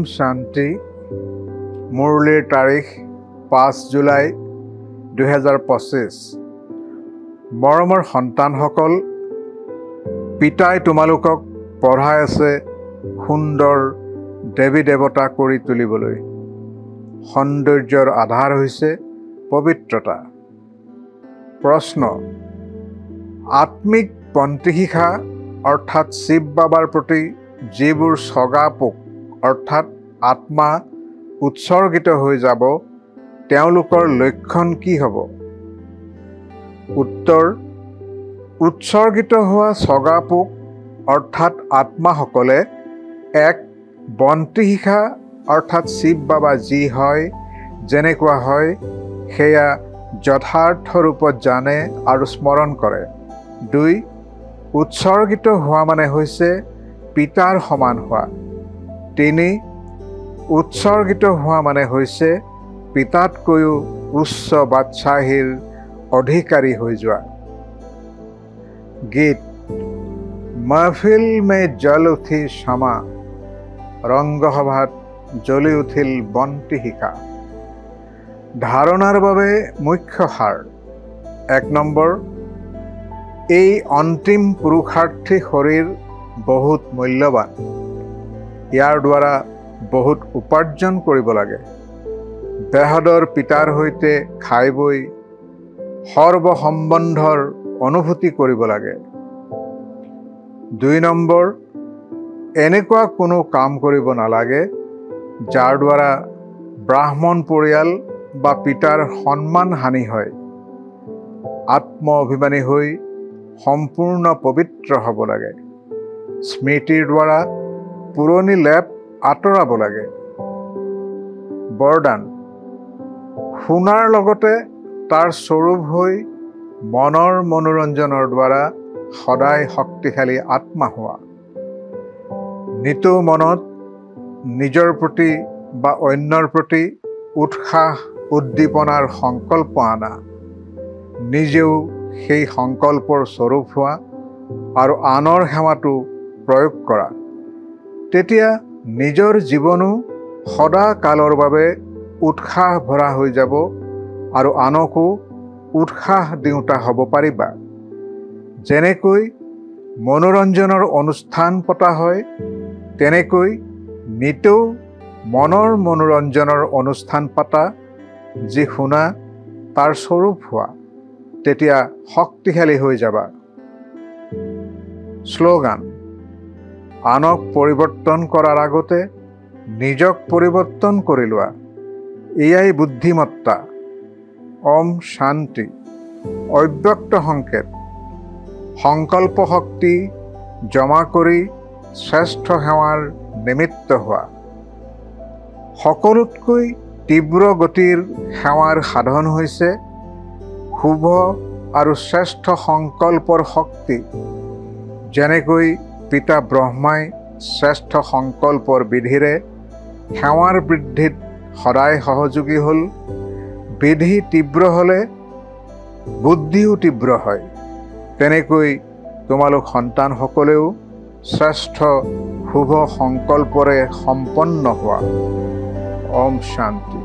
ओम शांति। मुरलीर तारीख 5 जुलाई 2025। मरমৰ সন্তানসকল, পিতাই তোমালোকক পঢ়াই আছে সুন্দৰ দেৱী দেৱতা কৰি তুলিবলৈ। সৌন্দৰ্যৰ আধাৰ হৈছে পবিত্ৰতা। প্ৰশ্ন: আত্মিক পন্থীশিখা অৰ্থাৎ শিৱ বাবাৰ প্ৰতি যিবোৰ ছগা পোক অৰ্থাৎ আত্মা উৎসৰ্গিত হৈ যাব, তেওঁলোকৰ লক্ষণ কি হ'ব? উত্তৰ: উৎসৰ্গিত হোৱা ছগা পোক অৰ্থাৎ আত্মাসকলে এক বন্তিশিখা অৰ্থাৎ শিৱ বাবা যি হয়, যেনেকুৱা হয় সেয়া যথাৰ্থ ৰূপত জানে আৰু স্মৰণ কৰে। 2. উৎসৰ্গিত হোৱা মানে হৈছে পিতাৰ সমান হোৱা। 3. উৎসৰ্গিত হোৱা মানে হৈছে পিতাতকৈও উচ্চ বাদশাহীৰ অধিকাৰী হৈ যোৱা। গীত: महफिल में जल उठी क्षमा, ৰংগসভাত জ্বলি উঠিল বন্তিশিখা। ধাৰণাৰ বাবে মুখ্য সাৰ। 1 নম্বৰ, এই অন্তিম পুৰুষাৰ্থী শৰীৰ বহুত মূল্যৱান। ইয়াৰ দ্বাৰা বহুত উপাৰ্জন কৰিব লাগে। বেহদৰ পিতাৰ সৈতে খাই বৈ সৰ্বসম্বন্ধৰ অনুভূতি কৰিব লাগে। 2 নম্বৰ, এনেকুৱা কোনো কাম কৰিব নালাগে যাৰ দ্বাৰা ব্ৰাহ্মণ পৰিয়াল বা পিতাৰ সন্মান হানি হয়। আত্ম অভিমানী হৈ সম্পূৰ্ণ পবিত্ৰ হ'ব লাগে। স্মৃতিৰ দ্বাৰা পুৰণি লেপ আঁতৰাব লাগে। বৰদান: শুনাৰ লগতে তাৰ স্বৰূপ হৈ মনৰ মনোৰঞ্জনৰ দ্বাৰা সদায় শক্তিশালী আত্মা হোৱা। নিতৌ মনত নিজৰ প্ৰতি বা অন্যৰ প্ৰতি উৎসাহ উদ্দীপনাৰ সংকল্প আনা। নিজেও সেই সংকল্পৰ স্বৰূপ হোৱা আৰু আনৰ সেৱাটো প্ৰয়োগ কৰা। তেতিয়া নিজৰ জীৱনো সদা কালৰ বাবে উৎসাহ ভৰা হৈ যাব আৰু আনকো উৎসাহ দিওঁতা হ'ব পাৰিবা। যেনেকৈ মনোৰঞ্জনৰ অনুষ্ঠান পতা হয়, তেনেকৈ নিতৌ মনৰ মনোৰঞ্জনৰ অনুষ্ঠান পাতা, যি শুনা তাৰ স্বৰূপ হোৱা। তেতিয়া শক্তিশালী হৈ যাবা। শ্লোগান: আনক পৰিৱৰ্তন কৰাৰ আগতে নিজক পৰিৱৰ্তন কৰি লোৱা। এয়াই বুদ্ধিমত্তা। ওম শান্তি। অব্যক্ত সংকেত: সংকল্প শক্তি জমা কৰি শ্ৰেষ্ঠ সেৱাৰ নিমিত্ত হোৱা। সকলোতকৈ তীব্ৰ গতিৰ সেৱাৰ সাধন হৈছে শুভ আৰু শ্ৰেষ্ঠ সংকল্পৰ শক্তি। যেনেকৈ পিতা ব্ৰহ্মাই শ্ৰেষ্ঠ সংকল্পৰ বিধিৰে সেৱাৰ বৃদ্ধিত সদায় সহযোগী হ'ল, বিধি তীব্ৰ হ'লে বুদ্ধিও তীব্ৰ হয়। তেনেকৈ তোমালোক সন্তানসকলেও শ্ৰেষ্ঠ শুভ সংকল্পৰে সম্পন্ন হোৱা। ওম শান্তি।